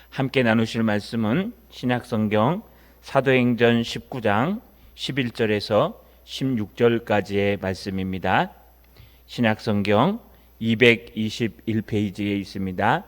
함께 나누실 말씀은 신약성경 사도행전 19장 11절에서 16절까지의 말씀입니다. 신약성경 221페이지에 있습니다.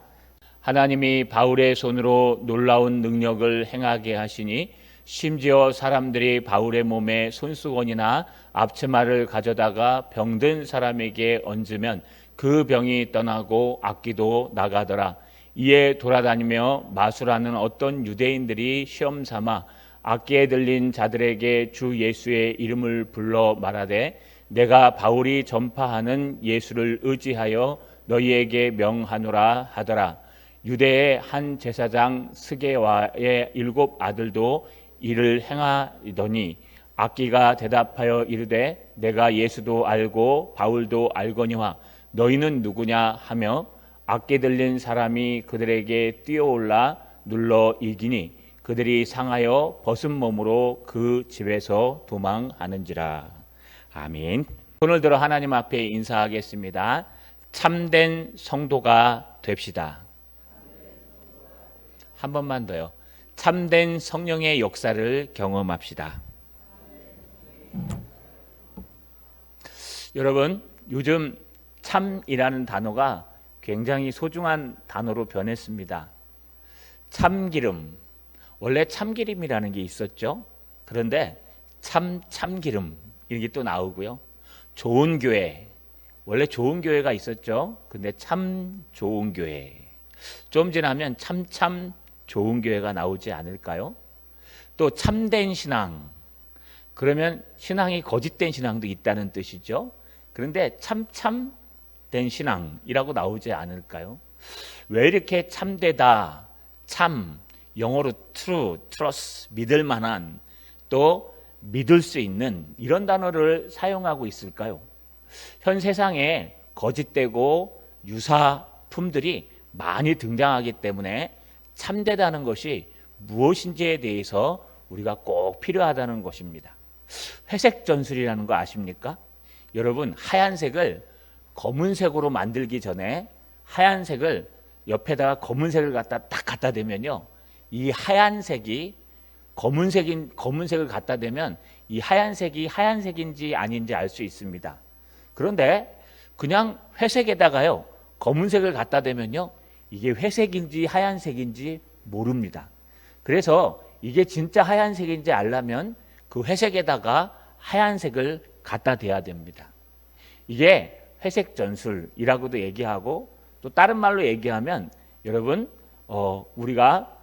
하나님이 바울의 손으로 놀라운 능력을 행하게 하시니 심지어 사람들이 바울의 몸에 손수건이나 앞치마를 가져다가 병든 사람에게 얹으면 그 병이 떠나고 악기도 나가더라. 이에 돌아다니며 마술하는 어떤 유대인들이 시험 삼아 악기에 들린 자들에게 주 예수의 이름을 불러 말하되 내가 바울이 전파하는 예수를 의지하여 너희에게 명하노라 하더라. 유대의 한 제사장 스게와의 7 아들도 이를 행하더니 악기가 대답하여 이르되 내가 예수도 알고 바울도 알거니와 너희는 누구냐 하며 악기 들린 사람이 그들에게 뛰어올라 눌러 이기니 그들이 상하여 벗은 몸으로 그 집에서 도망하는지라. 아멘. 손을 들어 하나님 앞에 인사하겠습니다. 참된 성도가 됩시다. 한 번만 더요. 참된 성령의 역사를 경험합시다. 여러분, 요즘 참이라는 단어가 굉장히 소중한 단어로 변했습니다. 참기름, 원래 참기름이라는 게 있었죠. 그런데 참기름 이게 또 나오고요. 좋은 교회, 원래 좋은 교회가 있었죠. 근데 참 좋은 교회, 좀 지나면 참 좋은 교회가 나오지 않을까요? 또 참된 신앙, 그러면 신앙이 거짓된 신앙도 있다는 뜻이죠. 그런데 참된 신앙이라고 나오지 않을까요? 왜 이렇게 참되다, 참, 영어로 true, trust, 믿을 만한, 또 믿을 수 있는 이런 단어를 사용하고 있을까요? 현 세상에 거짓되고 유사품들이 많이 등장하기 때문에 참되다는 것이 무엇인지에 대해서 우리가 꼭 필요하다는 것입니다. 회색 전술이라는 거 아십니까? 여러분, 하얀색을 검은색으로 만들기 전에 하얀색을 옆에다가 검은색을 딱 갖다 대면요, 이 하얀색이 검은색을 갖다 대면 이 하얀색이 하얀색인지 아닌지 알 수 있습니다. 그런데 그냥 회색에다가요 검은색을 갖다 대면요 이게 회색인지 하얀색인지 모릅니다. 그래서 이게 진짜 하얀색인지 알려면 그 회색에다가 하얀색을 갖다 대야 됩니다. 이게 회색 전술이라고도 얘기하고, 또 다른 말로 얘기하면 여러분 우리가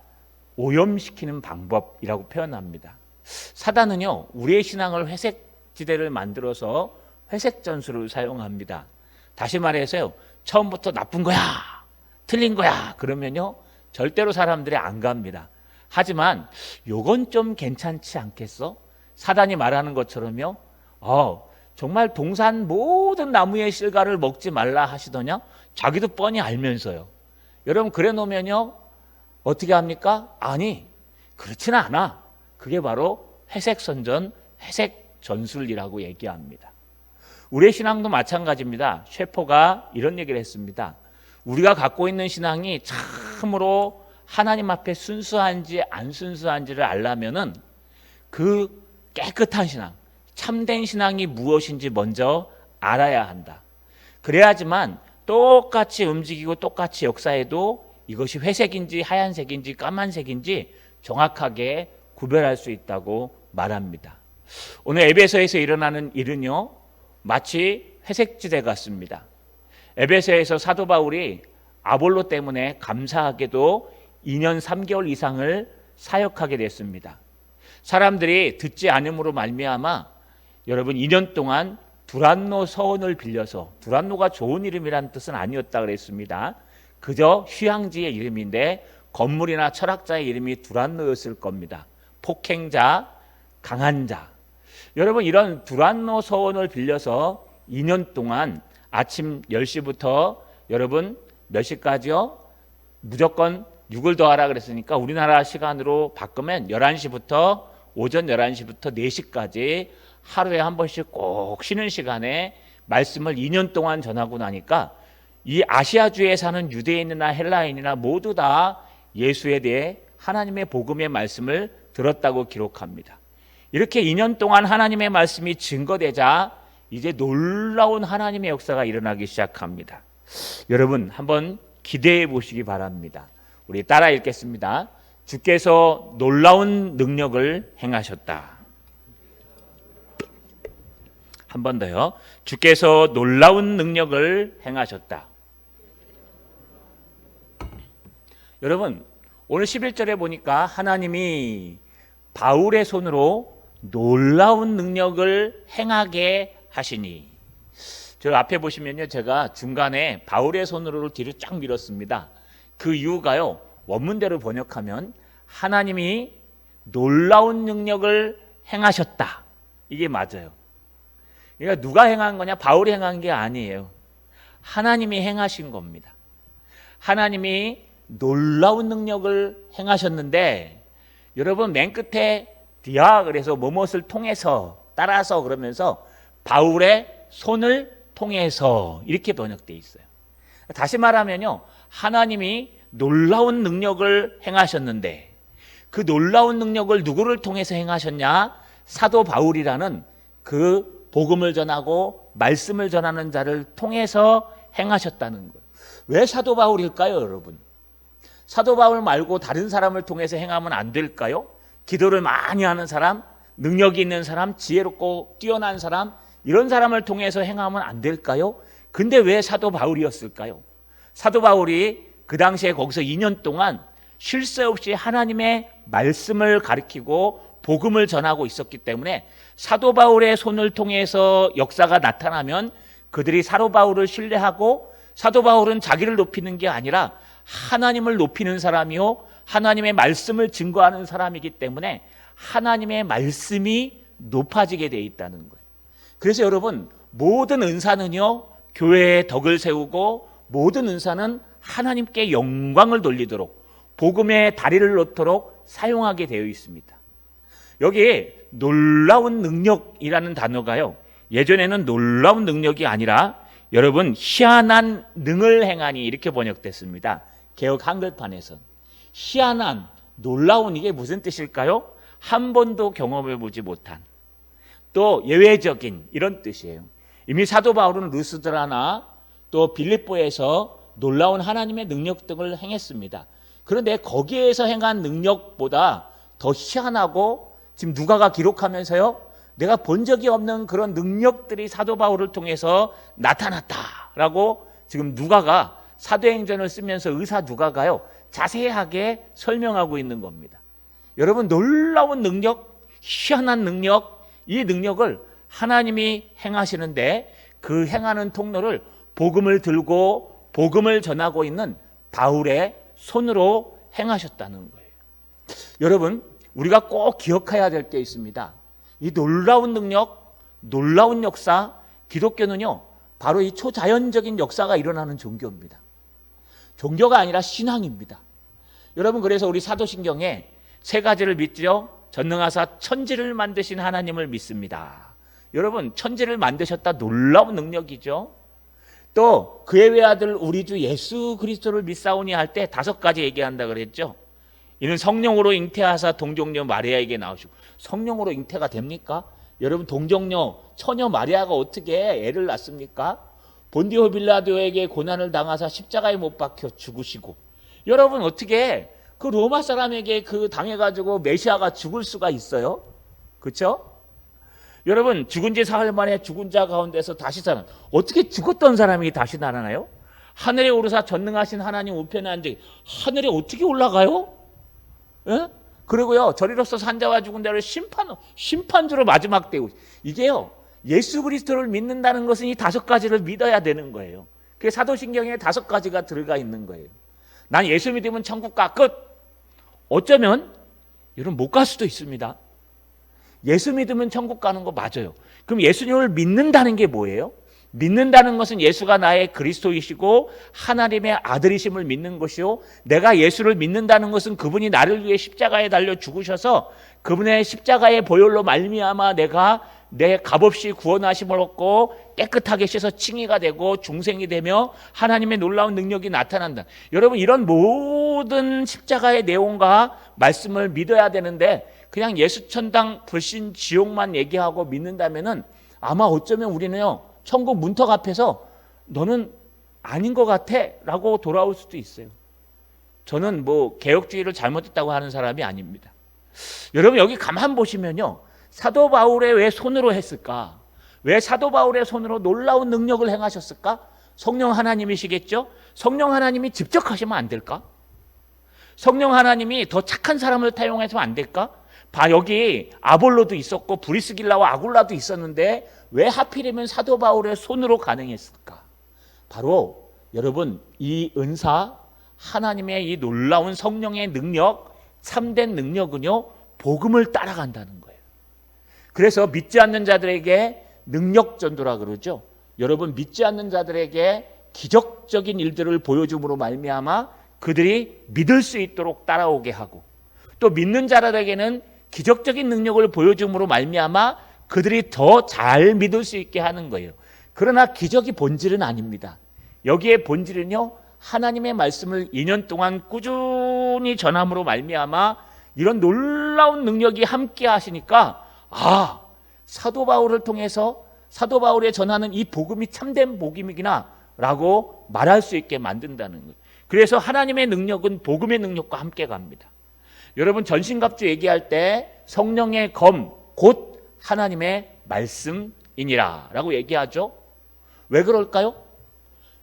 오염시키는 방법이라고 표현합니다. 사단은요 우리의 신앙을 회색 지대를 만들어서 회색 전술을 사용합니다. 다시 말해서요, 처음부터 나쁜 거야, 틀린 거야 그러면요 절대로 사람들이 안 갑니다. 하지만 요건 좀 괜찮지 않겠어? 사단이 말하는 것처럼요, 정말 동산 모든 나무의 실과를 먹지 말라 하시더냐? 자기도 뻔히 알면서요. 여러분, 그래 놓으면요 어떻게 합니까? 아니, 그렇지는 않아. 그게 바로 회색 선전, 회색 전술이라고 얘기합니다. 우리의 신앙도 마찬가지입니다. 셰퍼가 이런 얘기를 했습니다. 우리가 갖고 있는 신앙이 참으로 하나님 앞에 순수한지 안 순수한지를 알려면은 그 깨끗한 신앙, 참된 신앙이 무엇인지 먼저 알아야 한다. 그래야지만 똑같이 움직이고 똑같이 역사해도 이것이 회색인지 하얀색인지 까만색인지 정확하게 구별할 수 있다고 말합니다. 오늘 에베소에서 일어나는 일은요 마치 회색지대 같습니다. 에베소에서 사도 바울이 아볼로 때문에 감사하게도 2년 3개월 이상을 사역하게 됐습니다. 사람들이 듣지 않음으로 말미암아 여러분 2년 동안 두란노 서원을 빌려서, 두란노가 좋은 이름이라는 뜻은 아니었다 그랬습니다. 그저 휴양지의 이름인데 건물이나 철학자의 이름이 두란노였을 겁니다. 폭행자, 강한 자. 여러분, 이런 두란노 서원을 빌려서 2년 동안 아침 10시부터 여러분 몇 시까지요? 무조건 6을 더하라 그랬으니까 우리나라 시간으로 바꾸면 11시부터 오전 11시부터 4시까지 하루에 한 번씩 꼭 쉬는 시간에 말씀을 2년 동안 전하고 나니까 이 아시아주에 사는 유대인이나 헬라인이나 모두 다 예수에 대해 하나님의 복음의 말씀을 들었다고 기록합니다. 이렇게 2년 동안 하나님의 말씀이 증거되자 이제 놀라운 하나님의 역사가 일어나기 시작합니다. 여러분 한번 기대해 보시기 바랍니다. 우리 따라 읽겠습니다. 주께서 놀라운 능력을 행하셨다. 한 번 더요. 주께서 놀라운 능력을 행하셨다. 여러분 오늘 11절에 보니까 하나님이 바울의 손으로 놀라운 능력을 행하게 하시니, 저 앞에 보시면요, 제가 중간에 바울의 손으로 뒤로 쫙 밀었습니다. 그 이유가요, 원문대로 번역하면 하나님이 놀라운 능력을 행하셨다, 이게 맞아요. 그러니까 누가 행한 거냐? 바울이 행한 게 아니에요. 하나님이 행하신 겁니다. 하나님이 놀라운 능력을 행하셨는데, 여러분 맨 끝에 디아 그래서 무엇을 통해서, 따라서 그러면서 바울의 손을 통해서 이렇게 번역되어 있어요. 다시 말하면요, 하나님이 놀라운 능력을 행하셨는데 그 놀라운 능력을 누구를 통해서 행하셨냐? 사도 바울이라는 그 복음을 전하고 말씀을 전하는 자를 통해서 행하셨다는 거예요. 왜 사도 바울일까요, 여러분? 사도 바울 말고 다른 사람을 통해서 행하면 안 될까요? 기도를 많이 하는 사람, 능력이 있는 사람, 지혜롭고 뛰어난 사람, 이런 사람을 통해서 행하면 안 될까요? 근데 왜 사도 바울이었을까요? 사도 바울이 그 당시에 거기서 2년 동안 쉴 새 없이 하나님의 말씀을 가르치고 복음을 전하고 있었기 때문에 사도 바울의 손을 통해서 역사가 나타나면 그들이 사도 바울을 신뢰하고, 사도 바울은 자기를 높이는 게 아니라 하나님을 높이는 사람이요, 하나님의 말씀을 증거하는 사람이기 때문에 하나님의 말씀이 높아지게 돼 있다는 거예요. 그래서 여러분, 모든 은사는요, 교회의 덕을 세우고 모든 은사는 하나님께 영광을 돌리도록, 복음의 다리를 놓도록 사용하게 되어 있습니다. 여기 놀라운 능력이라는 단어가요, 예전에는 놀라운 능력이 아니라 여러분 희한한 능을 행하니 이렇게 번역됐습니다. 개역 한글판에선. 희한한, 놀라운, 이게 무슨 뜻일까요? 한 번도 경험해 보지 못한, 또 예외적인, 이런 뜻이에요. 이미 사도 바울은 루스드라나 또 빌립보에서 놀라운 하나님의 능력 등을 행했습니다. 그런데 거기에서 행한 능력보다 더 희한하고, 지금 누가가 기록하면서요, 내가 본 적이 없는 그런 능력들이 사도 바울을 통해서 나타났다라고 지금 누가가 사도행전을 쓰면서 의사 누가가요 자세하게 설명하고 있는 겁니다. 여러분, 놀라운 능력, 희한한 능력, 이 능력을 하나님이 행하시는데 그 행하는 통로를 복음을 들고 복음을 전하고 있는 바울의 손으로 행하셨다는 거예요. 여러분, 우리가 꼭 기억해야 될 게 있습니다. 이 놀라운 능력, 놀라운 역사, 기독교는요 바로 이 초자연적인 역사가 일어나는 종교입니다. 종교가 아니라 신앙입니다. 여러분, 그래서 우리 사도신경에 세 가지를 믿죠. 전능하사 천지를 만드신 하나님을 믿습니다. 여러분, 천지를 만드셨다, 놀라운 능력이죠. 또 그의 외아들 우리 주 예수 그리스도를 믿사오니 할 때 5가지 얘기한다 그랬죠. 이는 성령으로 잉태하사 동정녀 마리아에게 나오시고, 성령으로 잉태가 됩니까? 여러분, 동정녀 처녀 마리아가 어떻게 애를 낳습니까? 본디오 빌라도에게 고난을 당하사 십자가에 못 박혀 죽으시고, 여러분 어떻게 그 로마 사람에게 그 당해가지고 메시아가 죽을 수가 있어요? 그렇죠? 여러분, 죽은 지 사흘 만에 죽은 자 가운데서 다시 살아, 어떻게 죽었던 사람이 다시 살아나요? 하늘에 오르사 전능하신 하나님 우편에 앉아 하늘에 어떻게 올라가요? 예? 그리고요, 저리로서 산자와 죽은 자를 심판주로 마지막 때고, 이게요 예수 그리스도를 믿는다는 것은 이 5가지를 믿어야 되는 거예요. 그게 사도신경에 5가지가 들어가 있는 거예요. 난 예수 믿으면 천국 가, 끝. 어쩌면 여러분 못 갈 수도 있습니다. 예수 믿으면 천국 가는 거 맞아요. 그럼 예수님을 믿는다는 게 뭐예요? 믿는다는 것은 예수가 나의 그리스도이시고 하나님의 아들이심을 믿는 것이요, 내가 예수를 믿는다는 것은 그분이 나를 위해 십자가에 달려 죽으셔서 그분의 십자가의 보혈로 말미암아 내가 내 값없이 구원하심을 얻고 깨끗하게 씻어 칭의가 되고 중생이 되며 하나님의 놀라운 능력이 나타난다. 여러분, 이런 모든 십자가의 내용과 말씀을 믿어야 되는데 그냥 예수 천당 불신 지옥만 얘기하고 믿는다면은 아마 어쩌면 우리는요, 천국 문턱 앞에서 너는 아닌 것 같아 라고 돌아올 수도 있어요. 저는 뭐 개혁주의를 잘못했다고 하는 사람이 아닙니다. 여러분, 여기 가만 보시면요, 사도 바울의 왜 손으로 했을까? 왜 사도 바울의 손으로 놀라운 능력을 행하셨을까? 성령 하나님이시겠죠? 성령 하나님이 직접 하시면 안 될까? 성령 하나님이 더 착한 사람을 타용해서 안 될까? 여기 아볼로도 있었고 브리스길라와 아굴라도 있었는데 왜 하필이면 사도 바울의 손으로 가능했을까? 바로 여러분, 이 은사, 하나님의 이 놀라운 성령의 능력, 참된 능력은요, 복음을 따라간다는 거예요. 그래서 믿지 않는 자들에게 능력 전도라 그러죠. 여러분, 믿지 않는 자들에게 기적적인 일들을 보여줌으로 말미암아 그들이 믿을 수 있도록 따라오게 하고, 또 믿는 자들에게는 기적적인 능력을 보여줌으로 말미암아 그들이 더 잘 믿을 수 있게 하는 거예요. 그러나 기적이 본질은 아닙니다. 여기에 본질은요, 하나님의 말씀을 2년 동안 꾸준히 전함으로 말미암아 이런 놀라운 능력이 함께 하시니까 사도 바울을 통해서 사도 바울의 전하는 이 복음이 참된 복음이구나 라고 말할 수 있게 만든다는 거예요. 그래서 하나님의 능력은 복음의 능력과 함께 갑니다. 여러분, 전신갑주 얘기할 때 성령의 검 곧 하나님의 말씀이니라 라고 얘기하죠. 왜 그럴까요?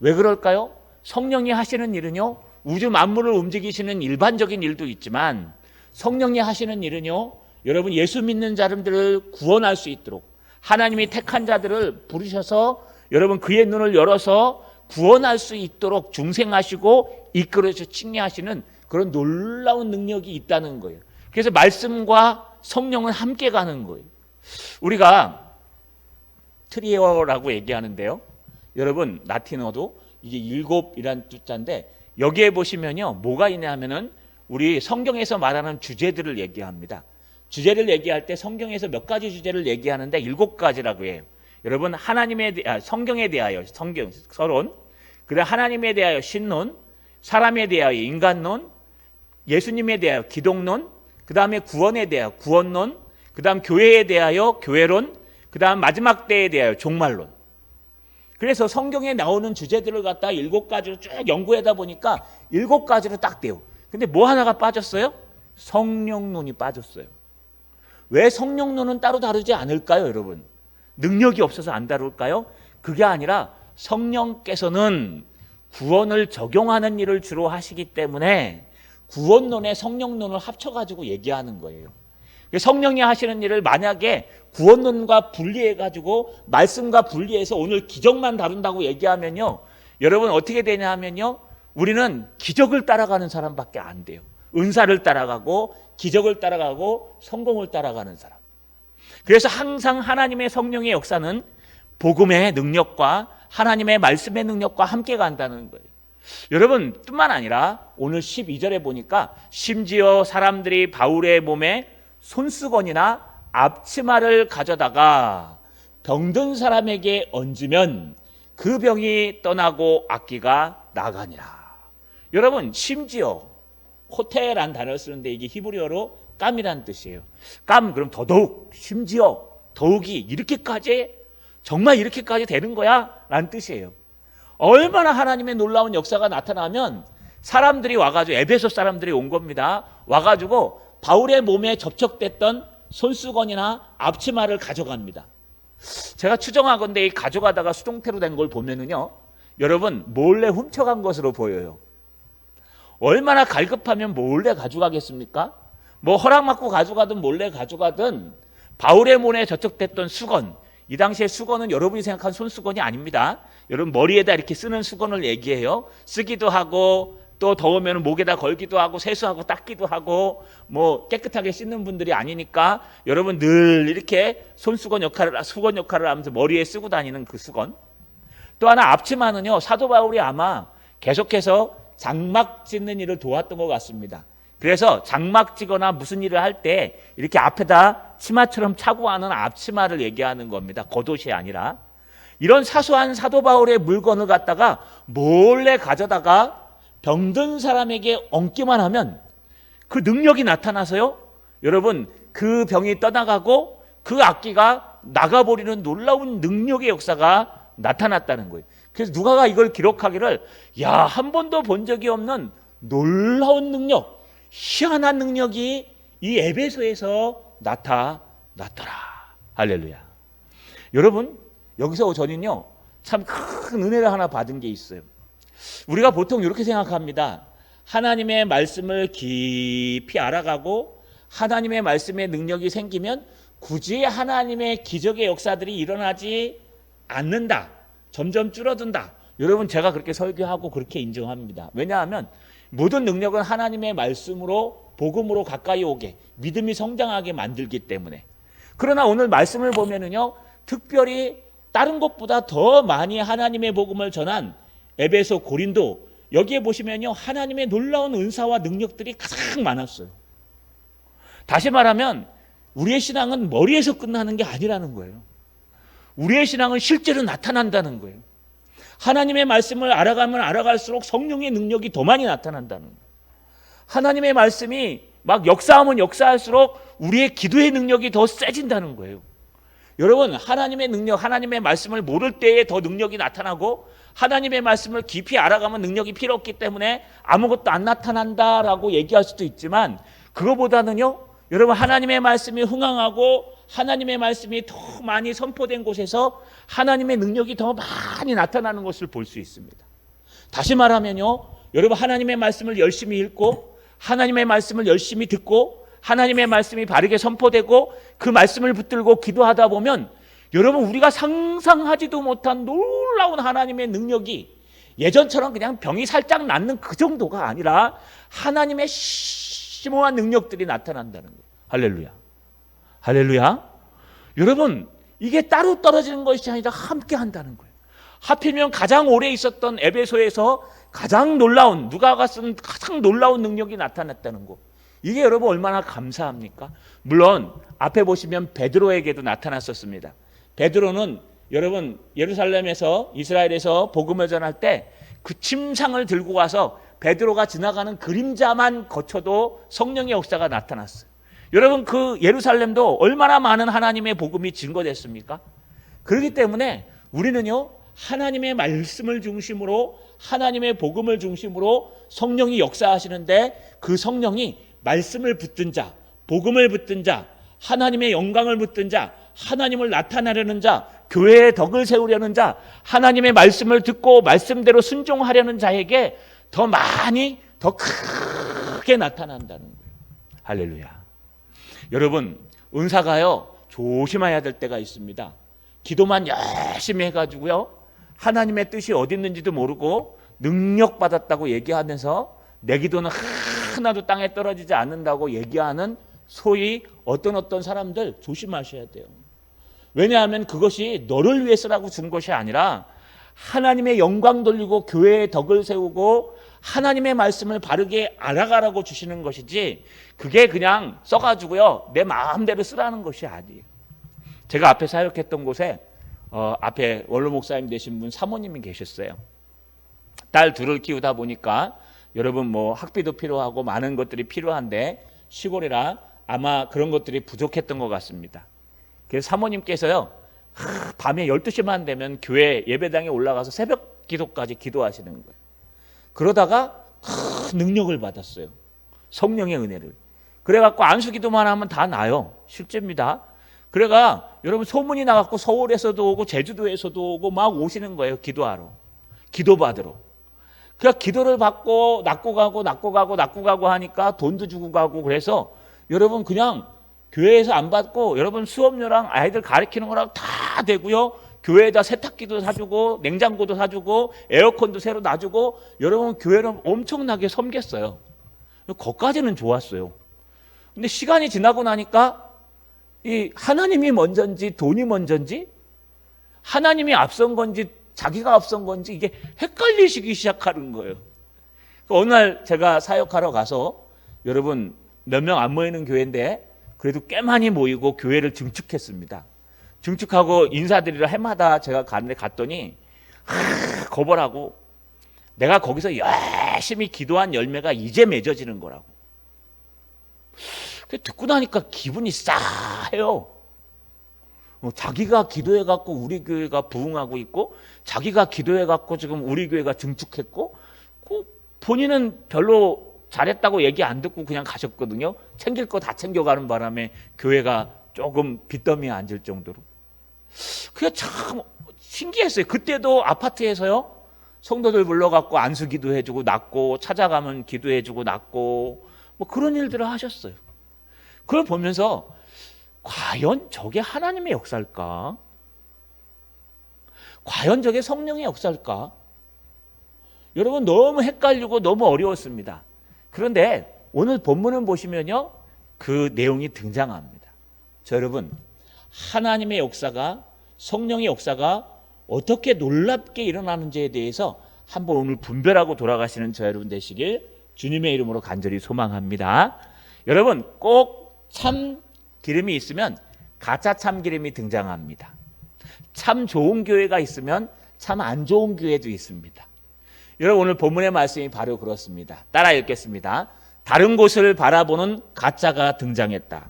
왜 그럴까요? 성령이 하시는 일은요, 우주 만물을 움직이시는 일반적인 일도 있지만 성령이 하시는 일은요, 여러분, 예수 믿는 자들을 구원할 수 있도록 하나님이 택한 자들을 부르셔서 여러분 그의 눈을 열어서 구원할 수 있도록 중생하시고 이끌어서 칭의하시는 그런 놀라운 능력이 있다는 거예요. 그래서 말씀과 성령은 함께 가는 거예요. 우리가 트리오라고 얘기하는데요, 여러분 라틴어도 이게 일곱이란 뜻자인데 여기에 보시면요, 뭐가 있냐면은 우리 성경에서 말하는 주제들을 얘기합니다. 주제를 얘기할 때 성경에서 몇 가지 주제를 얘기하는데 7가지라고 해요. 여러분, 성경에 대하여 성경 서론, 그다음 하나님에 대하여 신론, 사람에 대하여 인간론, 예수님에 대하여 기독론, 그다음에 구원에 대하여 구원론, 그다음 교회에 대하여 교회론, 그다음 마지막 때에 대하여 종말론. 그래서 성경에 나오는 주제들을 갖다 7가지로 쭉 연구하다 보니까 7가지로 딱 돼요. 근데 뭐 하나가 빠졌어요? 성령론이 빠졌어요. 왜 성령론은 따로 다루지 않을까요, 여러분? 능력이 없어서 안 다룰까요? 그게 아니라 성령께서는 구원을 적용하는 일을 주로 하시기 때문에 구원론에 성령론을 합쳐가지고 얘기하는 거예요. 성령이 하시는 일을 만약에 구원론과 분리해가지고 말씀과 분리해서 오늘 기적만 다룬다고 얘기하면요, 여러분 어떻게 되냐 하면요, 우리는 기적을 따라가는 사람밖에 안 돼요. 은사를 따라가고 기적을 따라가고 성공을 따라가는 사람. 그래서 항상 하나님의 성령의 역사는 복음의 능력과 하나님의 말씀의 능력과 함께 간다는 거예요. 여러분, 뿐만 아니라 오늘 12절에 보니까 심지어 사람들이 바울의 몸에 손수건이나 앞치마를 가져다가 병든 사람에게 얹으면 그 병이 떠나고 악기가 나가니라. 여러분, 심지어 호텔이라는 단어를 쓰는데 이게 히브리어로 깜이라는 뜻이에요. 깜, 그럼 더더욱, 심지어, 더욱이, 이렇게까지, 정말 이렇게까지 되는 거야? 라는 뜻이에요. 얼마나 하나님의 놀라운 역사가 나타나면 사람들이 와가지고, 에베소 사람들이 온 겁니다. 와가지고 바울의 몸에 접촉됐던 손수건이나 앞치마를 가져갑니다. 제가 추정하건대 이 가져가다가 수동태로 된 걸 보면은요, 여러분 몰래 훔쳐간 것으로 보여요. 얼마나 갈급하면 몰래 가져가겠습니까? 뭐 허락받고 가져가든 몰래 가져가든 바울의 몸에 접촉됐던 수건, 이 당시에 수건은 여러분이 생각한 손수건이 아닙니다. 여러분 머리에다 이렇게 쓰는 수건을 얘기해요. 쓰기도 하고 또 더우면 목에다 걸기도 하고 세수하고 닦기도 하고 뭐 깨끗하게 씻는 분들이 아니니까 여러분 늘 이렇게 수건 역할을 하면서 머리에 쓰고 다니는 그 수건. 또 하나 앞치마는요, 사도 바울이 아마 계속해서 장막 짓는 일을 도왔던 것 같습니다. 그래서 장막 지거나 무슨 일을 할 때 이렇게 앞에다 치마처럼 차고 하는 앞치마를 얘기하는 겁니다. 겉옷이 아니라. 이런 사소한 사도 바울의 물건을 갖다가 몰래 가져다가 병든 사람에게 얹기만 하면 그 능력이 나타나서요, 여러분, 그 병이 떠나가고 그 악기가 나가버리는 놀라운 능력의 역사가 나타났다는 거예요. 그래서 누가가 이걸 기록하기를, 야, 한 번도 본 적이 없는 놀라운 능력, 희한한 능력이 이 에베소에서 나타났더라. 할렐루야. 여러분, 여기서 저는요, 참 큰 은혜를 하나 받은 게 있어요. 우리가 보통 이렇게 생각합니다. 하나님의 말씀을 깊이 알아가고 하나님의 말씀의 능력이 생기면 굳이 하나님의 기적의 역사들이 일어나지 않는다. 점점 줄어든다. 여러분, 제가 그렇게 설교하고 그렇게 인정합니다. 왜냐하면 모든 능력은 하나님의 말씀으로, 복음으로 가까이 오게, 믿음이 성장하게 만들기 때문에. 그러나 오늘 말씀을 보면은요, 특별히 다른 것보다 더 많이 하나님의 복음을 전한 에베소, 고린도, 여기에 보시면요, 하나님의 놀라운 은사와 능력들이 가장 많았어요. 다시 말하면 우리의 신앙은 머리에서 끝나는 게 아니라는 거예요. 우리의 신앙은 실제로 나타난다는 거예요. 하나님의 말씀을 알아가면 알아갈수록 성령의 능력이 더 많이 나타난다는 거예요. 하나님의 말씀이 막 역사하면 역사할수록 우리의 기도의 능력이 더 세진다는 거예요. 여러분, 하나님의 능력, 하나님의 말씀을 모를 때에 더 능력이 나타나고 하나님의 말씀을 깊이 알아가면 능력이 필요 없기 때문에 아무것도 안 나타난다라고 얘기할 수도 있지만, 그거보다는요, 여러분, 하나님의 말씀이 흥황하고 하나님의 말씀이 더 많이 선포된 곳에서 하나님의 능력이 더 많이 나타나는 것을 볼 수 있습니다. 다시 말하면요, 여러분, 하나님의 말씀을 열심히 읽고 하나님의 말씀을 열심히 듣고 하나님의 말씀이 바르게 선포되고 그 말씀을 붙들고 기도하다 보면 여러분, 우리가 상상하지도 못한 놀라운 하나님의 능력이 예전처럼 그냥 병이 살짝 낫는 그 정도가 아니라 하나님의 심오한 능력들이 나타난다는 거예요. 할렐루야. 할렐루야. 여러분, 이게 따로 떨어지는 것이 아니라 함께 한다는 거예요. 하필이면 가장 오래 있었던 에베소에서 가장 놀라운, 누가가 쓴 가장 놀라운 능력이 나타났다는 거. 이게 여러분 얼마나 감사합니까? 물론 앞에 보시면 베드로에게도 나타났었습니다. 베드로는 여러분 예루살렘에서, 이스라엘에서 복음을 전할 때 그 침상을 들고 와서 베드로가 지나가는 그림자만 거쳐도 성령의 역사가 나타났어요. 여러분, 그 예루살렘도 얼마나 많은 하나님의 복음이 증거됐습니까? 그렇기 때문에 우리는요, 하나님의 말씀을 중심으로, 하나님의 복음을 중심으로 성령이 역사하시는데, 그 성령이 말씀을 붙든 자, 복음을 붙든 자, 하나님의 영광을 붙든 자, 하나님을 나타내려는 자, 교회의 덕을 세우려는 자, 하나님의 말씀을 듣고 말씀대로 순종하려는 자에게 더 많이, 더 크게 나타난다는 거예요. 할렐루야. 여러분, 은사가요, 조심해야 될 때가 있습니다. 기도만 열심히 해가지고요, 하나님의 뜻이 어디 있는지도 모르고 능력 받았다고 얘기하면서 내 기도는 하나도 땅에 떨어지지 않는다고 얘기하는 소위 어떤 사람들 조심하셔야 돼요. 왜냐하면 그것이 너를 위해서라고 준 것이 아니라 하나님의 영광 돌리고 교회의 덕을 세우고 하나님의 말씀을 바르게 알아가라고 주시는 것이지, 그게 그냥 써가지고요 내 마음대로 쓰라는 것이 아니에요. 제가 앞에 사역했던 곳에 앞에 원로 목사님 되신 분 사모님이 계셨어요. 딸 둘을 키우다 보니까 여러분 뭐 학비도 필요하고 많은 것들이 필요한데 시골이라 아마 그런 것들이 부족했던 것 같습니다. 그래서 사모님께서요, 밤에 12시만 되면 교회 예배당에 올라가서 새벽 기도까지 기도하시는 거예요. 그러다가 큰 능력을 받았어요. 성령의 은혜를. 그래갖고 안수기도만 하면 다 나요. 실제입니다. 그래가 여러분 소문이 나갖고 서울에서도 오고 제주도에서도 오고 막 오시는 거예요. 기도하러. 기도받으러. 그러니까 기도를 받고 낫고 가고 하니까 돈도 주고 가고, 그래서 여러분 그냥 교회에서 안 받고 여러분 수업료랑 아이들 가르치는 거랑 다 되고요. 교회에다 세탁기도 사주고 냉장고도 사주고 에어컨도 새로 놔주고 여러분 교회를 엄청나게 섬겼어요. 거기까지는 좋았어요. 근데 시간이 지나고 나니까 이 하나님이 먼저인지 돈이 먼저인지, 하나님이 앞선 건지 자기가 앞선 건지 이게 헷갈리시기 시작하는 거예요. 어느 날 제가 사역하러 가서 여러분 몇 명 안 모이는 교회인데 그래도 꽤 많이 모이고 교회를 증축했습니다. 증축하고 인사드리러 해마다 제가 갔더니 거벌하고 내가 거기서 열심히 기도한 열매가 이제 맺어지는 거라고. 듣고 나니까 기분이 싸해요. 자기가 기도해갖고 우리 교회가 부흥하고 있고 자기가 기도해갖고 지금 우리 교회가 증축했고 본인은 별로 잘했다고 얘기 안 듣고 그냥 가셨거든요. 챙길 거 다 챙겨가는 바람에 교회가 조금 빚더미에 앉을 정도로. 그게 참 신기했어요. 그때도 아파트에서요 성도들 불러갖고 안수 기도해주고 낫고 찾아가면 기도해주고 낫고 뭐 그런 일들을 하셨어요. 그걸 보면서 과연 저게 하나님의 역사일까? 과연 저게 성령의 역사일까? 여러분 너무 헷갈리고 너무 어려웠습니다. 그런데 오늘 본문을 보시면요 그 내용이 등장합니다. 자, 여러분 하나님의 역사가 성령의 역사가 어떻게 놀랍게 일어나는지에 대해서 한번 오늘 분별하고 돌아가시는 저 여러분 되시길 주님의 이름으로 간절히 소망합니다. 여러분 꼭 참 기름이 있으면 가짜 참 기름이 등장합니다. 참 좋은 교회가 있으면 참 안 좋은 교회도 있습니다. 여러분 오늘 본문의 말씀이 바로 그렇습니다. 따라 읽겠습니다. 다른 곳을 바라보는 가짜가 등장했다.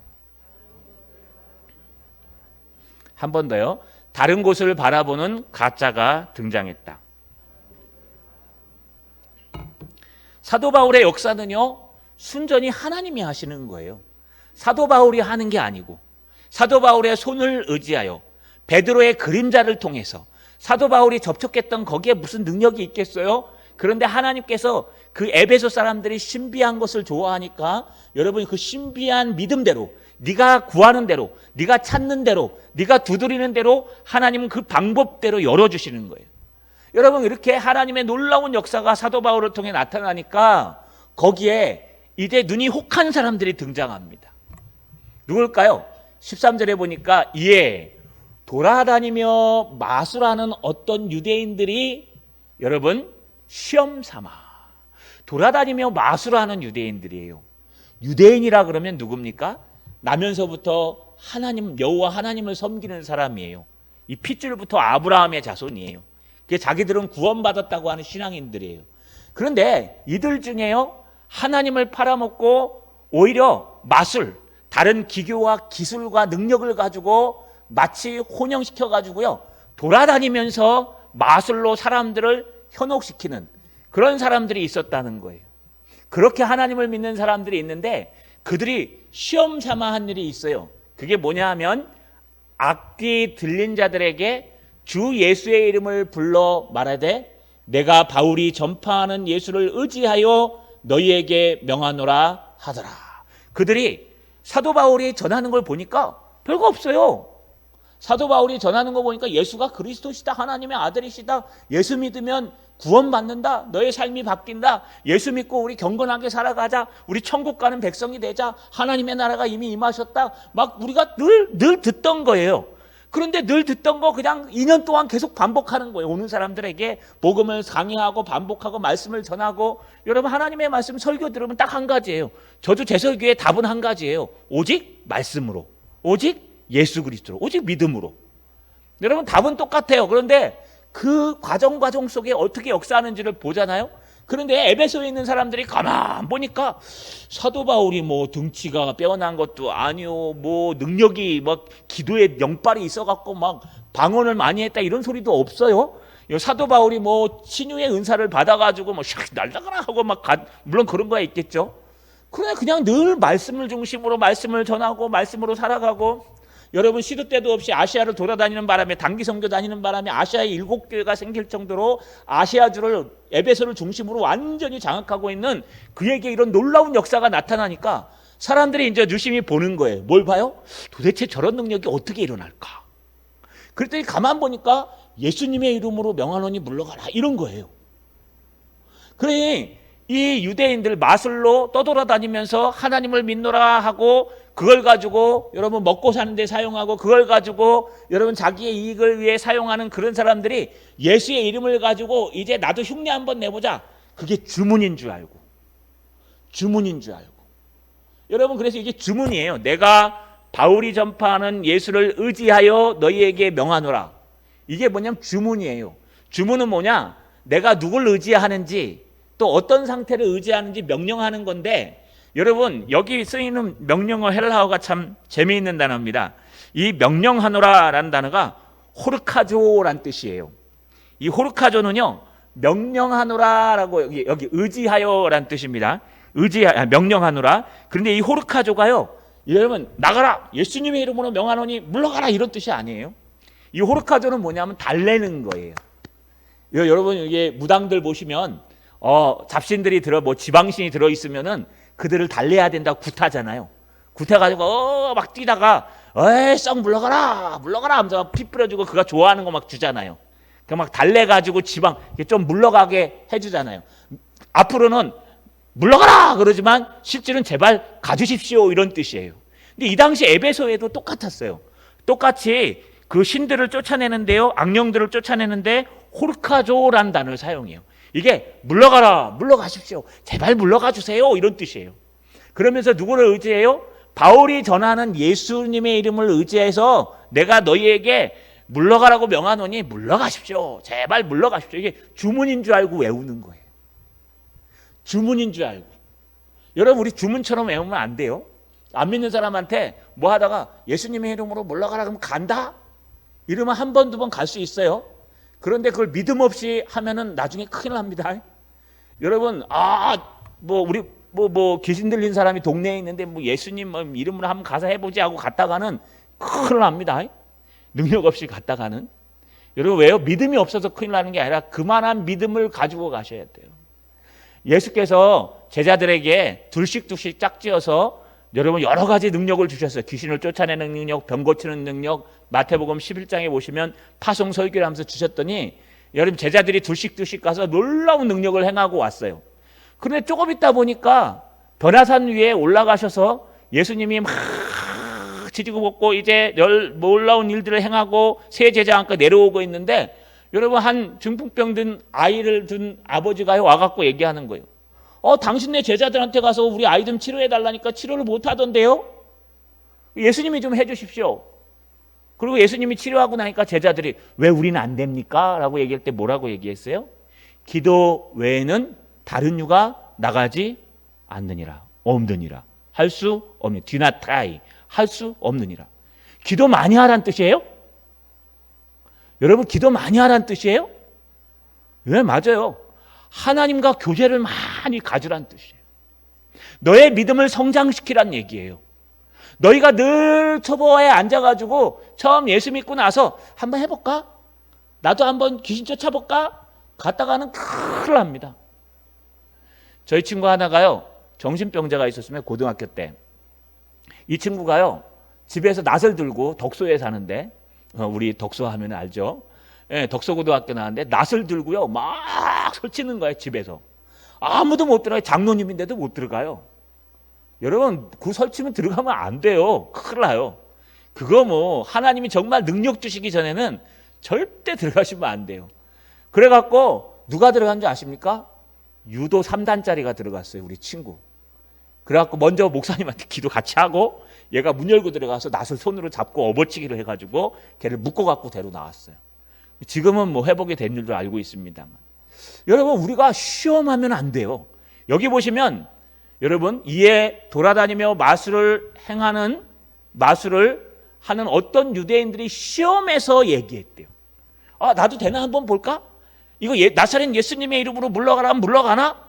한 번 더요. 다른 곳을 바라보는 가짜가 등장했다. 사도 바울의 역사는요 순전히 하나님이 하시는 거예요. 사도 바울이 하는 게 아니고 사도 바울의 손을 의지하여 베드로의 그림자를 통해서 사도 바울이 접촉했던 거기에 무슨 능력이 있겠어요? 그런데 하나님께서 그 에베소 사람들이 신비한 것을 좋아하니까 여러분이 그 신비한 믿음대로 네가 구하는 대로 네가 찾는 대로 네가 두드리는 대로 하나님은 그 방법대로 열어주시는 거예요. 여러분 이렇게 하나님의 놀라운 역사가 사도 바울을 통해 나타나니까 거기에 이제 눈이 혹한 사람들이 등장합니다. 누굴까요? 13절에 보니까 이에 돌아다니며 마술하는 어떤 유대인들이 여러분 시험 삼아 돌아다니며 마술하는 유대인들이에요. 유대인이라 그러면 누굽니까? 나면서부터 하나님 여호와 하나님을 섬기는 사람이에요. 이 핏줄부터 아브라함의 자손이에요. 그게 자기들은 구원받았다고 하는 신앙인들이에요. 그런데 이들 중에요 하나님을 팔아먹고 오히려 마술 다른 기교와 기술과 능력을 가지고 마치 혼영시켜가지고요 돌아다니면서 마술로 사람들을 현혹시키는 그런 사람들이 있었다는 거예요. 그렇게 하나님을 믿는 사람들이 있는데 그들이 시험 삼아 한 일이 있어요. 그게 뭐냐 하면 악귀 들린 자들에게 주 예수의 이름을 불러 말하되 내가 바울이 전파하는 예수를 의지하여 너희에게 명하노라 하더라. 그들이 사도 바울이 전하는 걸 보니까 별거 없어요. 사도 바울이 전하는 거 보니까 예수가 그리스도시다 하나님의 아들이시다 예수 믿으면 구원받는다 너의 삶이 바뀐다 예수 믿고 우리 경건하게 살아가자 우리 천국 가는 백성이 되자 하나님의 나라가 이미 임하셨다 막 우리가 늘 듣던 거예요. 그런데 늘 듣던 거 그냥 2년 동안 계속 반복하는 거예요. 오는 사람들에게 복음을 강의하고 반복하고 말씀을 전하고 여러분 하나님의 말씀 설교 들으면 딱 한 가지예요. 저도 제 설교의 답은 한 가지예요. 오직 말씀으로 오직 예수 그리스도로 오직 믿음으로. 여러분 답은 똑같아요. 그런데 그 과정 속에 어떻게 역사하는지를 보잖아요. 그런데 에베소에 있는 사람들이 가만 보니까 사도 바울이 뭐 등치가 빼어난 것도 아니오 뭐 능력이 막 기도에 영빨이 있어갖고 막 방언을 많이 했다 이런 소리도 없어요. 사도 바울이 뭐 신유의 은사를 받아가지고 뭐 샥 날다가라 하고 막 물론 그런 거야 있겠죠. 그러나 그냥 늘 말씀을 중심으로 말씀을 전하고 말씀으로 살아가고 여러분 시도 때도 없이 아시아를 돌아다니는 바람에 단기 선교 다니는 바람에 아시아에 7교회가 생길 정도로 아시아주를 에베소를 중심으로 완전히 장악하고 있는 그에게 이런 놀라운 역사가 나타나니까 사람들이 이제 유심히 보는 거예요. 뭘 봐요? 도대체 저런 능력이 어떻게 일어날까? 그랬더니 가만 보니까 예수님의 이름으로 명하노니 물러가라 이런 거예요. 그러니 이 유대인들 마술로 떠돌아다니면서 하나님을 믿노라 하고 그걸 가지고 여러분 먹고 사는 데 사용하고 그걸 가지고 여러분 자기의 이익을 위해 사용하는 그런 사람들이 예수의 이름을 가지고 이제 나도 흉내 한번 내보자. 그게 주문인 줄 알고 여러분, 그래서 이게 주문이에요. 내가 바울이 전파하는 예수를 의지하여 너희에게 명하노라. 이게 뭐냐면 주문이에요. 주문은 뭐냐? 내가 누굴 의지하는지 또 어떤 상태를 의지하는지 명령하는 건데, 여러분 여기 쓰이는 명령어 헬라어가 참 재미있는 단어입니다. 이 명령하노라라는 단어가 호르카조란 뜻이에요. 이 호르카조는요, 명령하노라라고 여기 의지하여란 뜻입니다. 명령하노라. 그런데 이 호르카조가요, 여러분 나가라, 예수님의 이름으로 명하노니 물러가라, 이런 뜻이 아니에요. 이 호르카조는 뭐냐면 달래는 거예요. 여러분 이게 무당들 보시면 잡신들이 지방신이 들어 있으면은 그들을 달래야 된다고 굿하잖아요. 굿해가지고 막 뛰다가 에이 썩 물러가라 하면서 피 뿌려주고 그가 좋아하는 거 막 주잖아요. 그 막 달래가지고 지방 좀 물러가게 해주잖아요. 앞으로는 물러가라 그러지만 실제로는 제발 가주십시오, 이런 뜻이에요. 근데 이 당시 에베소에도 똑같았어요. 똑같이 그 신들을 쫓아내는데요, 악령들을 쫓아내는데 호르카조라는 단어를 사용해요. 이게 물러가십시오, 제발 물러가 주세요, 이런 뜻이에요. 그러면서 누구를 의지해요? 바울이 전하는 예수님의 이름을 의지해서 내가 너희에게 물러가라고 명하노니 물러가십시오, 제발 물러가십시오. 이게 주문인 줄 알고 외우는 거예요. 주문인 줄 알고. 여러분, 우리 주문처럼 외우면 안 돼요. 안 믿는 사람한테 뭐 하다가 예수님의 이름으로 물러가라 그러면 간다? 이러면 한 번, 두 번 갈 수 있어요. 그런데 그걸 믿음 없이 하면은 나중에 큰일 납니다. 여러분, 우리 귀신 들린 사람이 동네에 있는데 예수님 이름으로 한번 가서 해보지 하고 갔다가는 큰일 납니다. 능력 없이 갔다가는. 여러분, 왜요? 믿음이 없어서 큰일 나는 게 아니라 그만한 믿음을 가지고 가셔야 돼요. 예수께서 제자들에게 둘씩 짝지어서 여러분 여러 가지 능력을 주셨어요. 귀신을 쫓아내는 능력, 병 고치는 능력, 마태복음 11장에 보시면 파송 설교를 하면서 주셨더니 여러분 제자들이 둘씩 가서 놀라운 능력을 행하고 왔어요. 그런데 조금 있다 보니까 변화산 위에 올라가셔서 예수님이 막 지지고 볶고 이제 놀라운 일들을 행하고 새 제자 안과 내려오고 있는데, 여러분 한 중풍병 든 아이를 둔 아버지가 와갖고 얘기하는 거예요. 당신네 제자들한테 가서 우리 아이 좀 치료해 달라니까 치료를 못 하던데요? 예수님이 좀 해주십시오. 그리고 예수님이 치료하고 나니까 제자들이 왜 우리는 안 됩니까? 라고 얘기할 때 뭐라고 얘기했어요? 기도 외에는 다른 유가 나가지 없느니라. 할 수 없는, 디나타이, 할 수 없느니라. 기도 많이 하라는 뜻이에요? 여러분, 기도 많이 하라는 뜻이에요? 네, 맞아요. 하나님과 교제를 많이 가지라는 뜻이에요. 너의 믿음을 성장시키라는 얘기예요. 너희가 늘 초보에 앉아가지고 처음 예수 믿고 나서 한번 해볼까? 나도 한번 귀신 쫓아볼까? 갔다가는 큰일 납니다. 저희 친구 하나가요, 정신병자가 있었으면 고등학교 때. 이 친구가요, 집에서 낫을 들고 덕소에 사는데, 우리 덕소 하면 알죠? 예, 덕소고등학교 나왔는데 낫을 들고요 막 설치는 거예요. 집에서 아무도 못 들어가요. 장로님인데도 못 들어가요. 여러분, 그 설치면 들어가면 안 돼요. 큰일 나요. 그거 하나님이 정말 능력 주시기 전에는 절대 들어가시면 안 돼요. 그래갖고 누가 들어간 줄 아십니까? 유도 3단짜리가 들어갔어요. 우리 친구. 그래갖고 먼저 목사님한테 기도 같이 하고 얘가 문 열고 들어가서 낫을 손으로 잡고 업어치기를 해가지고 걔를 묶어갖고 데려 나왔어요. 지금은 회복이 된 줄도 알고 있습니다만, 여러분 우리가 시험하면 안 돼요. 여기 보시면 여러분, 이에 돌아다니며 마술을 하는 어떤 유대인들이 시험해서 얘기했대요. 나도 되나 한번 볼까? 이거 나사렛 예수님의 이름으로 물러가라 하면 물러가나?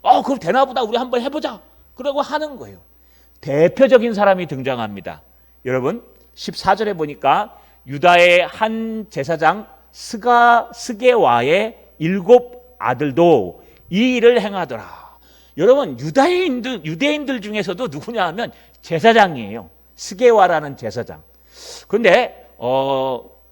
그럼 되나 보다, 우리 한번 해보자. 그러고 하는 거예요. 대표적인 사람이 등장합니다. 여러분 14절에 보니까 유다의 한 제사장 스게와의 7 아들도 이 일을 행하더라. 여러분 유대인들 중에서도 누구냐 하면 제사장이에요. 스게와라는 제사장. 그런데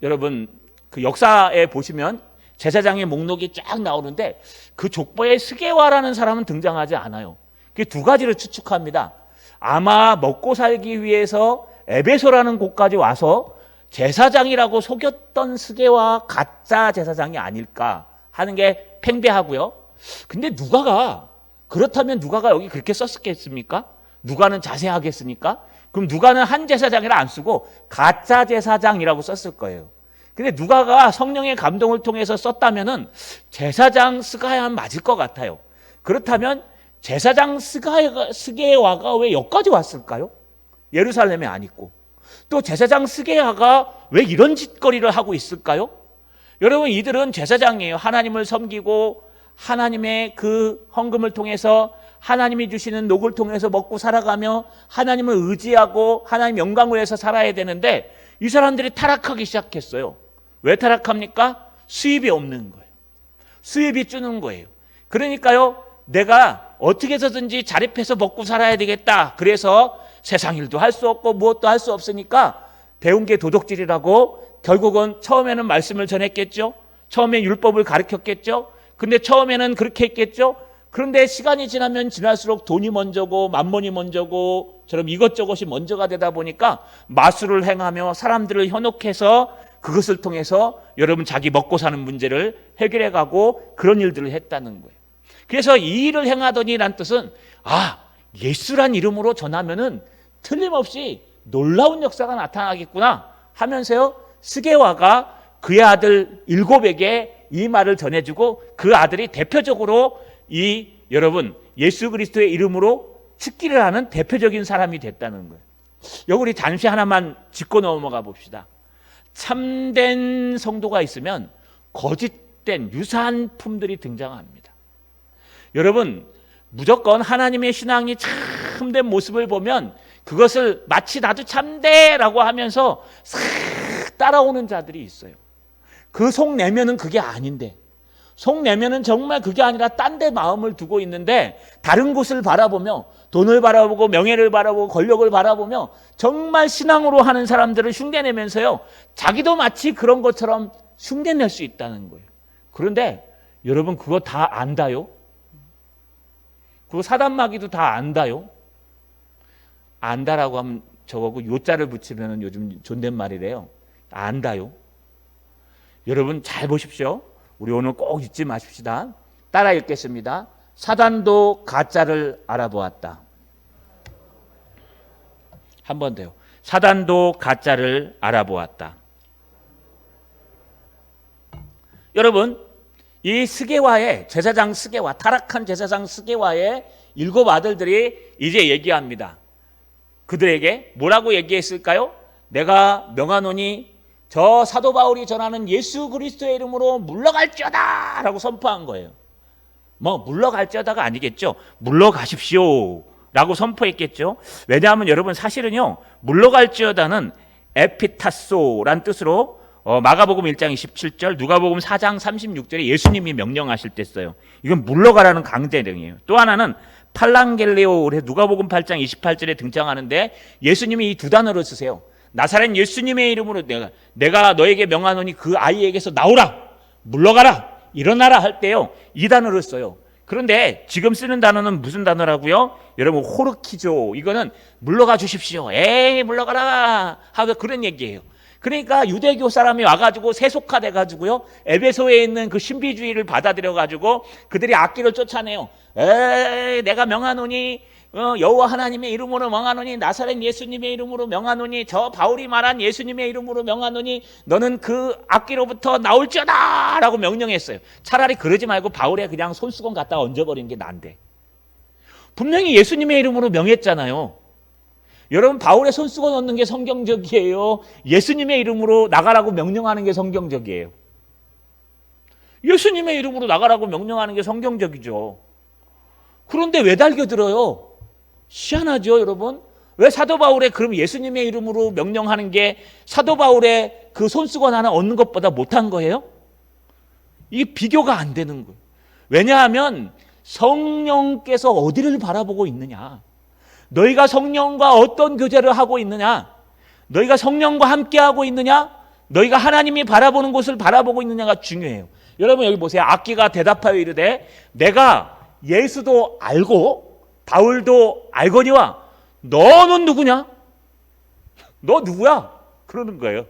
여러분 그 역사에 보시면 제사장의 목록이 쫙 나오는데 그 족보에 스게와라는 사람은 등장하지 않아요. 그 두 가지를 추측합니다. 아마 먹고 살기 위해서 에베소라는 곳까지 와서 제사장이라고 속였던 스게와 가짜 제사장이 아닐까 하는 게 팽배하고요. 근데 그렇다면 누가가 여기 그렇게 썼겠습니까? 누가는 자세하게 쓰니까? 그럼 누가는 한 제사장이라 안 쓰고 가짜 제사장이라고 썼을 거예요. 근데 누가가 성령의 감동을 통해서 썼다면은 제사장 스가야는 맞을 것 같아요. 그렇다면 제사장 스게와가 왜 여기까지 왔을까요? 예루살렘에 안 있고. 또 제사장 스게야가 왜 이런 짓거리를 하고 있을까요? 여러분, 이들은 제사장이에요. 하나님을 섬기고 하나님의 그 헌금을 통해서 하나님이 주시는 녹을 통해서 먹고 살아가며 하나님을 의지하고 하나님 영광을 위해서 살아야 되는데 이 사람들이 타락하기 시작했어요. 왜 타락합니까? 수입이 없는 거예요. 수입이 주는 거예요. 그러니까요, 내가 어떻게 해서든지 자립해서 먹고 살아야 되겠다. 그래서 세상 일도 할 수 없고 무엇도 할 수 없으니까 배운 게 도덕질이라고 결국은 처음에는 말씀을 전했겠죠. 처음에 율법을 가르쳤겠죠. 근데 처음에는 그렇게 했겠죠. 그런데 시간이 지나면 지날수록 돈이 먼저고 만mon이 먼저고 저럼 이것저것이 먼저가 되다 보니까 마술을 행하며 사람들을 현혹해서 그것을 통해서 여러분 자기 먹고 사는 문제를 해결해 가고 그런 일들을 했다는 거예요. 그래서 이 일을 행하더니란 뜻은 예수란 이름으로 전하면은 틀림없이 놀라운 역사가 나타나겠구나 하면서요, 스게와가 그의 아들 7에게 이 말을 전해주고 그 아들이 대표적으로 여러분 예수 그리스도의 이름으로 축기를 하는 대표적인 사람이 됐다는 거예요. 여기 우리 잠시 하나만 짚고 넘어가 봅시다. 참된 성도가 있으면 거짓된 유사한 품들이 등장합니다. 여러분, 무조건 하나님의 신앙이 참된 모습을 보면 그것을 마치 나도 참되라고 하면서 싹 따라오는 자들이 있어요. 그 속 내면은 그게 아닌데, 속 내면은 정말 그게 아니라 딴 데 마음을 두고 있는데 다른 곳을 바라보며 돈을 바라보고 명예를 바라보고 권력을 바라보며 정말 신앙으로 하는 사람들을 흉내내면서요, 자기도 마치 그런 것처럼 흉내낼 수 있다는 거예요. 그런데 여러분, 그거 다 안다요? 그거 사단마귀도 다 안다요? 안다라고 하면 저거고 요자를 붙이면 요즘 존댓말이래요. 안다요? 여러분 잘 보십시오. 우리 오늘 꼭 잊지 마십시다. 따라 읽겠습니다. 사단도 가짜를 알아보았다. 한 번 더요. 사단도 가짜를 알아보았다. 여러분, 이 스게와의 제사장 스게와, 타락한 제사장 스게와의 7 아들들이 이제 얘기합니다. 그들에게 뭐라고 얘기했을까요? 내가 명하노니 저 사도 바울이 전하는 예수 그리스도의 이름으로 물러갈지어다 라고 선포한 거예요. 물러갈지어다가 아니겠죠. 물러가십시오 라고 선포했겠죠. 왜냐하면 여러분, 사실은요, 물러갈지어다는 에피타소란 뜻으로 마가복음 1장 27절, 누가복음 4장 36절에 예수님이 명령하실 때 써요. 이건 물러가라는 강제령이에요. 또 하나는 팔랑겔레오, 누가복음 8장 28절에 등장하는데 예수님이 이 2 단어를 쓰세요. 나사렛 예수님의 이름으로 내가 너에게 명하노니 그 아이에게서 나오라, 물러가라, 일어나라 할 때요, 이 단어를 써요. 그런데 지금 쓰는 단어는 무슨 단어라고요? 여러분, 호르키조. 이거는 물러가 주십시오. 에이, 물러가라 하고 그런 얘기예요. 그러니까 유대교 사람이 와가지고 세속화돼가지고요, 에베소에 있는 그 신비주의를 받아들여가지고 그들이 악기를 쫓아내요. 에이, 내가 명하노니 여호와 하나님의 이름으로 명하노니, 나사렛 예수님의 이름으로 명하노니, 저 바울이 말한 예수님의 이름으로 명하노니 너는 그 악기로부터 나올지어다 라고 명령했어요. 차라리 그러지 말고 바울에 그냥 손수건 갖다가 얹어버리는 게 난데. 분명히 예수님의 이름으로 명했잖아요. 여러분, 바울의 손수건 얹는 게 성경적이에요? 예수님의 이름으로 나가라고 명령하는 게 성경적이에요? 예수님의 이름으로 나가라고 명령하는 게 성경적이죠. 그런데 왜 달겨들어요? 희한하죠, 여러분? 왜 사도 바울의 그럼 예수님의 이름으로 명령하는 게 사도 바울의 그 손수건 하나 얻는 것보다 못한 거예요? 이게 비교가 안 되는 거예요. 왜냐하면 성령께서 어디를 바라보고 있느냐, 너희가 성령과 어떤 교제를 하고 있느냐, 너희가 성령과 함께하고 있느냐, 너희가 하나님이 바라보는 곳을 바라보고 있느냐가 중요해요. 여러분, 여기 보세요. 악기가 대답하여 이르되 내가 예수도 알고 바울도 알거니와 너는 누구냐? 너 누구야? 그러는 거예요.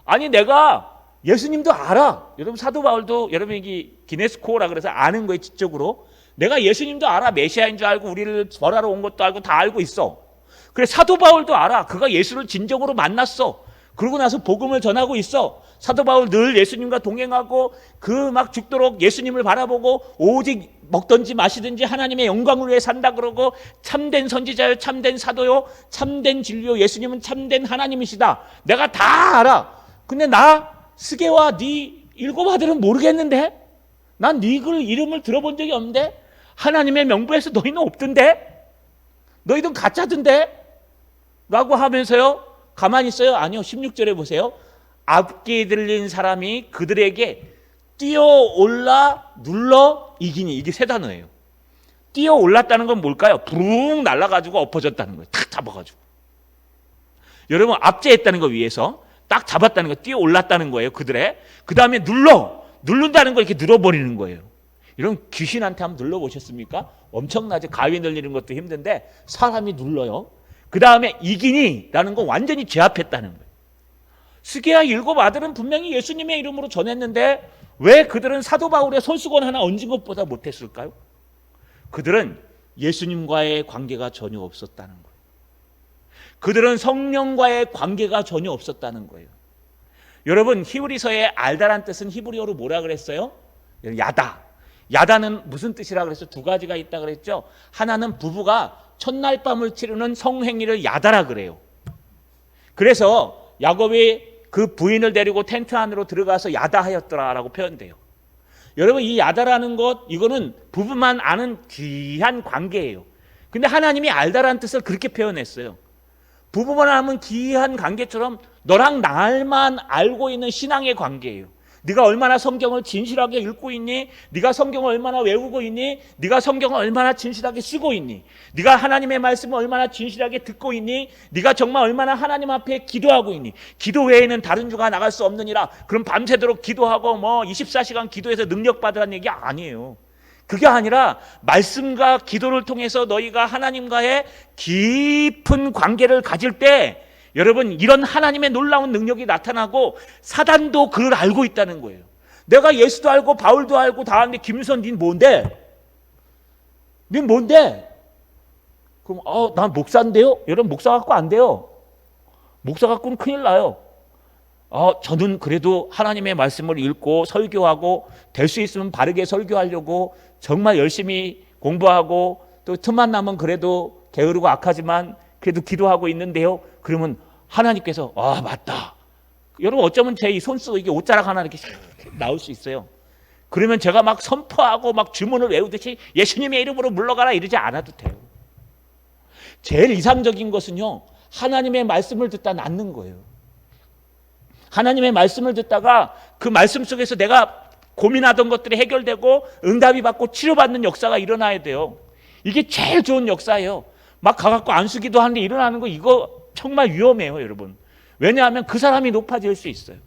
아니, 내가 예수님도 알아. 여러분, 사도 바울도 여러분, 이 기네스코라 그래서 아는 거예요, 지적으로. 내가 예수님도 알아. 메시아인 줄 알고 우리를 벌하러 온 것도 알고 다 알고 있어. 그래, 사도 바울도 알아. 그가 예수를 진정으로 만났어. 그러고 나서 복음을 전하고 있어. 사도 바울 늘 예수님과 동행하고 그 막 죽도록 예수님을 바라보고 오직 먹든지 마시든지 하나님의 영광을 위해 산다 그러고 참된 선지자요, 참된 사도요, 참된 진리요, 예수님은 참된 하나님이시다. 내가 다 알아. 근데 나 스게와 네 일곱 아들은 모르겠는데? 난 네 이름을 들어본 적이 없는데? 하나님의 명부에서 너희는 없던데? 너희는 가짜던데? 라고 하면서요, 가만히 있어요? 아니요. 16절에 보세요. 앞뒤 들린 사람이 그들에게 뛰어올라 눌러 이기니. 이게 세 단어예요. 뛰어올랐다는 건 뭘까요? 부릉 날아가지고 엎어졌다는 거예요. 탁 잡아가지고. 여러분, 압제했다는 거 위에서 딱 잡았다는 거, 뛰어올랐다는 거예요. 그들의. 그 다음에 누른다는 거 이렇게 늘어버리는 거예요. 이런 귀신한테 한번 눌러보셨습니까? 엄청나죠. 가위 늘리는 것도 힘든데 사람이 눌러요. 그 다음에 이기니 라는 건 완전히 제압했다는 거예요. 스게야 일곱 아들은 분명히 예수님의 이름으로 전했는데 왜 그들은 사도 바울의 손수건 하나 얹은 것보다 못했을까요? 그들은 예수님과의 관계가 전혀 없었다는 거예요. 그들은 성령과의 관계가 전혀 없었다는 거예요. 여러분, 히브리서에 알다란 뜻은 히브리어로 뭐라 그랬어요? 야다. 야다는 무슨 뜻이라 그랬어요? 두 가지가 있다 그랬죠. 하나는 부부가 첫날 밤을 치르는 성행위를 야다라 그래요. 그래서 야곱이 그 부인을 데리고 텐트 안으로 들어가서 야다하였더라라고 표현돼요. 여러분, 이 야다라는 것, 이거는 부부만 아는 귀한 관계예요. 근데 하나님이 알다라는 뜻을 그렇게 표현했어요. 부부만 아는 귀한 관계처럼 너랑 나만 알고 있는 신앙의 관계예요. 네가 얼마나 성경을 진실하게 읽고 있니? 네가 성경을 얼마나 외우고 있니? 네가 성경을 얼마나 진실하게 쓰고 있니? 네가 하나님의 말씀을 얼마나 진실하게 듣고 있니? 네가 정말 얼마나 하나님 앞에 기도하고 있니? 기도 외에는 다른 주가 나갈 수 없느니라. 그럼 밤새도록 기도하고 24시간 기도해서 능력 받으라는 얘기 아니에요. 그게 아니라 말씀과 기도를 통해서 너희가 하나님과의 깊은 관계를 가질 때 여러분, 이런 하나님의 놀라운 능력이 나타나고 사단도 그걸 알고 있다는 거예요. 내가 예수도 알고 바울도 알고 다 아는데 김유선 닌 뭔데? 닌 뭔데? 그럼 난 목사인데요? 여러분, 목사 갖고 안 돼요. 목사 갖고는 큰일 나요. 저는 그래도 하나님의 말씀을 읽고 설교하고 될 수 있으면 바르게 설교하려고 정말 열심히 공부하고 또 틈만 나면 그래도 게으르고 악하지만 그래도 기도하고 있는데요. 그러면 하나님께서 맞다. 여러분, 어쩌면 제 이 손 쓰고 이게 옷자락 하나 이렇게 나올 수 있어요. 그러면 제가 막 선포하고 막 주문을 외우듯이 예수님의 이름으로 물러가라 이러지 않아도 돼요. 제일 이상적인 것은요, 하나님의 말씀을 듣다 낫는 거예요. 하나님의 말씀을 듣다가 그 말씀 속에서 내가 고민하던 것들이 해결되고 응답이 받고 치료받는 역사가 일어나야 돼요. 이게 제일 좋은 역사예요. 막 가갖고 안수기도 하는데 일어나는 거, 이거 정말 위험해요, 여러분. 왜냐하면 그 사람이 높아질 수 있어요.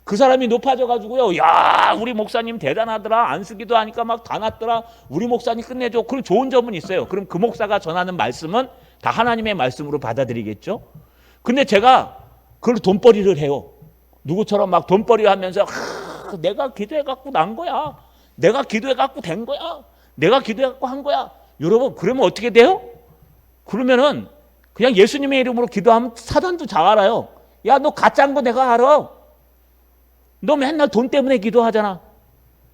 그 사람이 높아져가지고요, 야, 우리 목사님 대단하더라. 안수기도 하니까 막 다 났더라. 우리 목사님 끝내줘. 그럼 좋은 점은 있어요. 그럼 그 목사가 전하는 말씀은 다 하나님의 말씀으로 받아들이겠죠. 근데 제가 그걸 돈벌이를 해요. 누구처럼 막 돈벌이 하면서 내가 기도해갖고 난 거야. 내가 기도해갖고 된 거야. 내가 기도해갖고 한 거야. 여러분, 그러면 어떻게 돼요? 그러면은 그냥 예수님의 이름으로 기도하면 사단도 잘 알아요. 야, 너 가짜인 거 내가 알아. 너 맨날 돈 때문에 기도하잖아.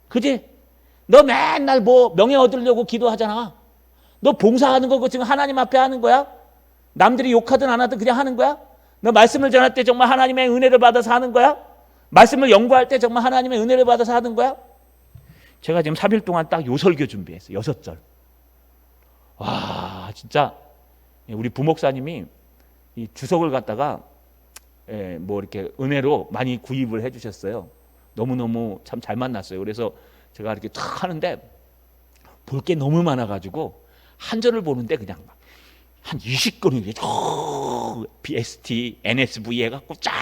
그지? 너 맨날 뭐 명예 얻으려고 기도하잖아. 너 봉사하는 거 지금 하나님 앞에 하는 거야? 남들이 욕하든 안 하든 그냥 하는 거야? 너 말씀을 전할 때 정말 하나님의 은혜를 받아서 하는 거야? 말씀을 연구할 때 정말 하나님의 은혜를 받아서 하는 거야? 제가 지금 3일 동안 딱 요 설교 준비했어요. 6절. 와, 진짜 우리 부목사님이 이 주석을 갖다가 뭐 이렇게 은혜로 많이 구입을 해주셨어요. 너무너무 참 잘 만났어요. 그래서 제가 이렇게 탁 하는데 볼 게 너무 많아가지고 한 절을 보는데 그냥 한 20건을 BST, NSV 해갖고 쫙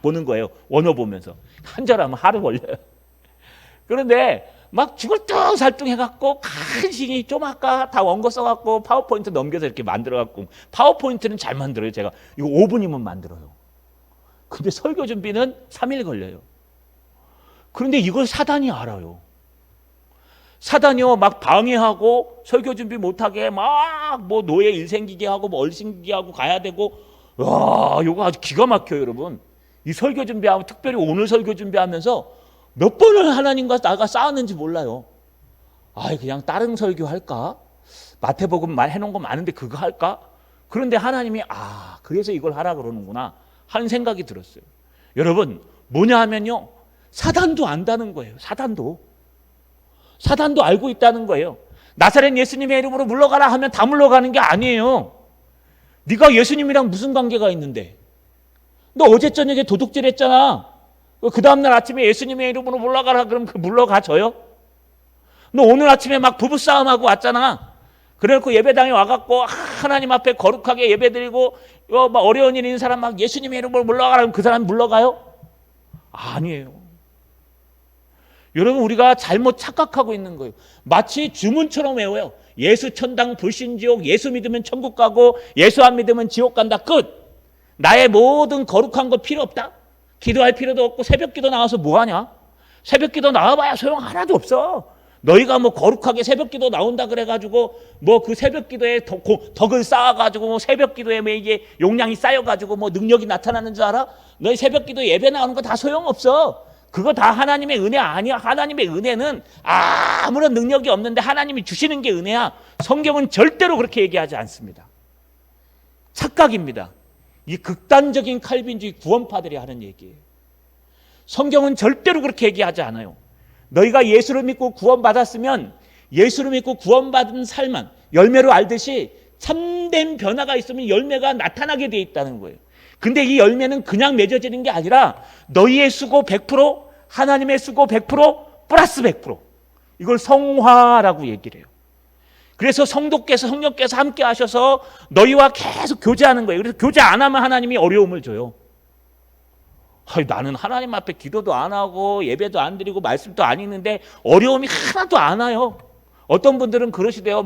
보는 거예요. 원어 보면서. 한 절 하면 하루 걸려요. 그런데 막 죽을 뚱 살뚱 해갖고 간신히 좀 아까 다 원고 써갖고 파워포인트 넘겨서 이렇게 만들어갖고, 파워포인트는 잘 만들어요. 제가 이거 5분이면 만들어요. 근데 설교 준비는 3일 걸려요. 그런데 이걸 사단이 알아요. 사단이요 막 방해하고 설교 준비 못하게 막 뭐 노예 일 생기게 하고 뭐 얼 생기게 하고 가야 되고, 와 이거 아주 기가 막혀요 여러분. 이 설교 준비하면, 특별히 오늘 설교 준비하면서 몇 번을 하나님과 나가 싸웠는지 몰라요. 아 그냥 다른 설교 할까? 마태복음 해놓은 거 많은데 그거 할까? 그런데 하나님이 그래서 이걸 하라 그러는구나 하는 생각이 들었어요. 여러분 뭐냐 하면요, 사단도 안다는 거예요. 사단도 알고 있다는 거예요. 나사렛 예수님의 이름으로 물러가라 하면 다 물러가는 게 아니에요. 네가 예수님이랑 무슨 관계가 있는데? 너 어제 저녁에 도둑질 했잖아. 그 다음날 아침에 예수님의 이름으로 물러가라 그러면 그 물러가져요? 너 오늘 아침에 막 부부싸움하고 왔잖아. 그래놓고 예배당에 와갖고 하나님 앞에 거룩하게 예배드리고 막 어려운 일 있는 사람 막 예수님의 이름으로 물러가라 그러면 그 사람 물러가요? 아니에요. 여러분 우리가 잘못 착각하고 있는 거예요. 마치 주문처럼 외워요. 예수 천당 불신지옥, 예수 믿으면 천국 가고 예수 안 믿으면 지옥 간다. 끝. 나의 모든 거룩한 거 필요 없다. 기도할 필요도 없고 새벽기도 나와서 뭐하냐? 새벽기도 나와봐야 소용 하나도 없어. 너희가 뭐 거룩하게 새벽기도 나온다 그래가지고 뭐 그 새벽기도에 덕을 쌓아가지고 뭐 새벽기도에 뭐 이게 용량이 쌓여가지고 뭐 능력이 나타나는 줄 알아? 너희 새벽기도 예배 나오는 거 다 소용없어. 그거 다 하나님의 은혜 아니야. 하나님의 은혜는 아무런 능력이 없는데 하나님이 주시는 게 은혜야. 성경은 절대로 그렇게 얘기하지 않습니다. 착각입니다. 이 극단적인 칼빈주의 구원파들이 하는 얘기예요. 성경은 절대로 그렇게 얘기하지 않아요. 너희가 예수를 믿고 구원받았으면 예수를 믿고 구원받은 삶은 열매로 알듯이 참된 변화가 있으면 열매가 나타나게 돼 있다는 거예요. 근데 이 열매는 그냥 맺어지는 게 아니라 너희의 수고 100%, 하나님의 수고 100%, 플러스 100%. 이걸 성화라고 얘기를 해요. 그래서 성도께서, 성령께서 함께 하셔서 너희와 계속 교제하는 거예요. 그래서 교제 안 하면 하나님이 어려움을 줘요. 나는 하나님 앞에 기도도 안 하고 예배도 안 드리고 말씀도 안 읽는데 어려움이 하나도 안 와요. 어떤 분들은 그러시대요.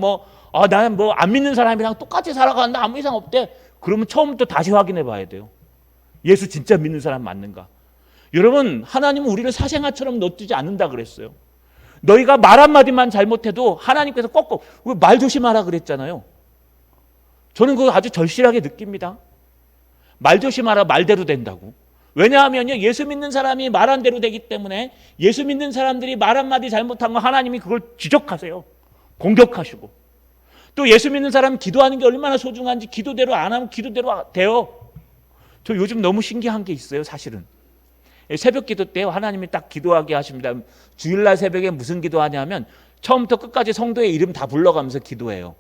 나는 안 믿는 사람이랑 똑같이 살아가는데 아무 이상 없대. 그러면 처음부터 다시 확인해 봐야 돼요. 예수 진짜 믿는 사람 맞는가? 여러분 하나님은 우리를 사생아처럼 놓두지 않는다 그랬어요. 너희가 말 한마디만 잘못해도 하나님께서 꼭꼭 말 조심하라 그랬잖아요. 저는 그거 아주 절실하게 느낍니다. 말 조심하라, 말대로 된다고. 왜냐하면요, 예수 믿는 사람이 말한 대로 되기 때문에 예수 믿는 사람들이 말 한마디 잘못한 거 하나님이 그걸 지적하세요. 공격하시고. 또 예수 믿는 사람 기도하는 게 얼마나 소중한지 기도대로 안 하면 기도대로 돼요. 저 요즘 너무 신기한 게 있어요. 사실은 새벽 기도 때 하나님이 딱 기도하게 하십니다. 주일날 새벽에 무슨 기도하냐면 처음부터 끝까지 성도의 이름 다 불러가면서 기도해요.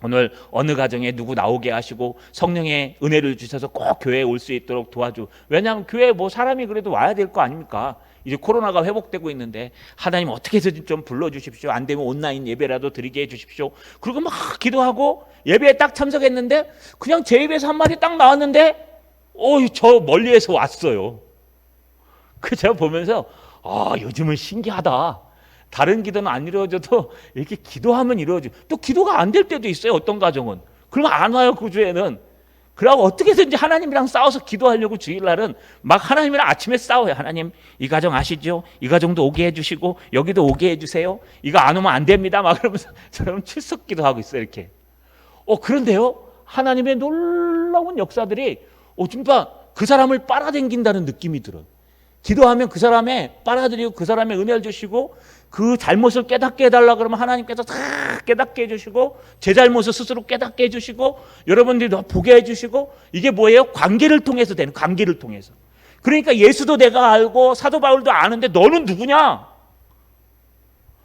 오늘 어느 가정에 누구 나오게 하시고 성령의 은혜를 주셔서 꼭 교회에 올 수 있도록 도와줘. 왜냐하면 교회에 사람이 그래도 와야 될 거 아닙니까? 이제 코로나가 회복되고 있는데 하나님 어떻게 해서든 좀 불러주십시오. 안 되면 온라인 예배라도 드리게 해주십시오. 그리고 막 기도하고 예배에 딱 참석했는데 그냥 제 입에서 한마디 딱 나왔는데 저 멀리에서 왔어요. 그 제가 보면서 요즘은 신기하다. 다른 기도는 안 이루어져도 이렇게 기도하면 이루어져. 또 기도가 안 될 때도 있어요. 어떤 가정은. 그러면 안 와요. 그 주에는. 그러고 어떻게든지 하나님이랑 싸워서 기도하려고 주일날은 막 하나님이랑 아침에 싸워요. 하나님 이 가정 아시죠? 이 가정도 오게 해주시고 여기도 오게 해주세요. 이거 안 오면 안 됩니다. 막 그러면서 저는 출석 기도하고 있어요. 이렇게. 그런데요. 하나님의 놀라운 역사들이 진짜 그 사람을 빨아당긴다는 느낌이 들어요. 기도하면 그 사람의 빨아들이고 그 사람의 은혜를 주시고 그 잘못을 깨닫게 해달라 그러면 하나님께서 다 깨닫게 해주시고 제 잘못을 스스로 깨닫게 해주시고 여러분들이 더 보게 해주시고 이게 뭐예요? 관계를 통해서 되는, 관계를 통해서. 그러니까 예수도 내가 알고 사도 바울도 아는데 너는 누구냐?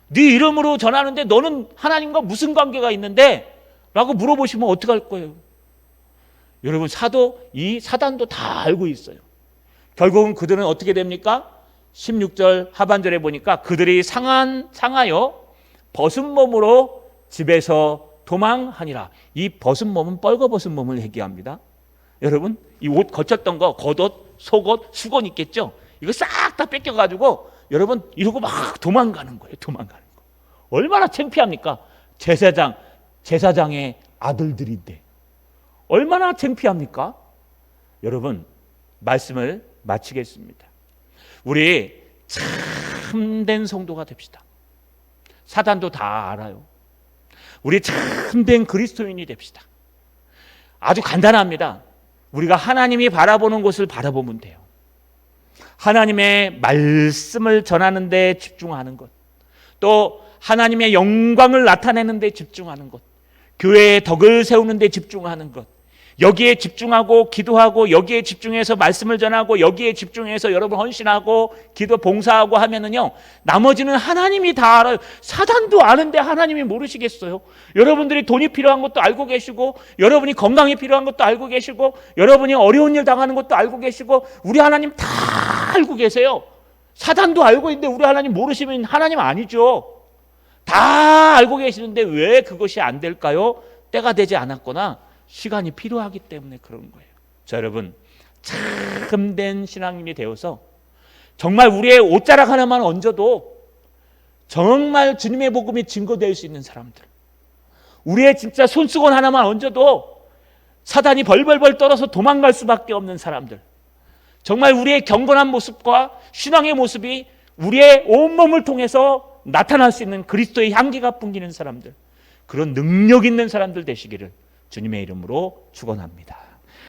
네 이름으로 전하는데 너는 하나님과 무슨 관계가 있는데? 라고 물어보시면 어떡할 거예요? 여러분 이 사단도 다 알고 있어요. 결국은 그들은 어떻게 됩니까? 16절 하반절에 보니까 그들이 상하여 벗은 몸으로 집에서 도망하니라. 이 벗은 몸은 뻘거벗은 몸을 얘기합니다. 여러분 이 옷 거쳤던 거 겉옷, 속옷, 수건 있겠죠? 이거 싹 다 뺏겨가지고 여러분 이러고 막 도망가는 거예요. 도망가는 거. 얼마나 창피합니까? 제사장의 아들들인데 얼마나 창피합니까? 여러분 말씀을 마치겠습니다. 우리 참된 성도가 됩시다. 사단도 다 알아요. 우리 참된 그리스도인이 됩시다. 아주 간단합니다. 우리가 하나님이 바라보는 곳을 바라보면 돼요. 하나님의 말씀을 전하는 데 집중하는 것, 또 하나님의 영광을 나타내는 데 집중하는 것, 교회의 덕을 세우는 데 집중하는 것, 여기에 집중하고 기도하고 여기에 집중해서 말씀을 전하고 여기에 집중해서 여러분 헌신하고 기도 봉사하고 하면은요, 나머지는 하나님이 다 알아요. 사단도 아는데 하나님이 모르시겠어요? 여러분들이 돈이 필요한 것도 알고 계시고, 여러분이 건강이 필요한 것도 알고 계시고, 여러분이 어려운 일 당하는 것도 알고 계시고, 우리 하나님 다 알고 계세요. 사단도 알고 있는데 우리 하나님 모르시면 하나님 아니죠. 다 알고 계시는데 왜 그것이 안 될까요? 때가 되지 않았거나 시간이 필요하기 때문에 그런 거예요. 자, 여러분, 참된 신앙인이 되어서 정말 우리의 옷자락 하나만 얹어도 정말 주님의 복음이 증거될 수 있는 사람들, 우리의 진짜 손수건 하나만 얹어도 사단이 벌벌벌 떨어서 도망갈 수밖에 없는 사람들, 정말 우리의 경건한 모습과 신앙의 모습이 우리의 온몸을 통해서 나타날 수 있는 그리스도의 향기가 풍기는 사람들, 그런 능력 있는 사람들 되시기를 주님의 이름으로 축원합니다.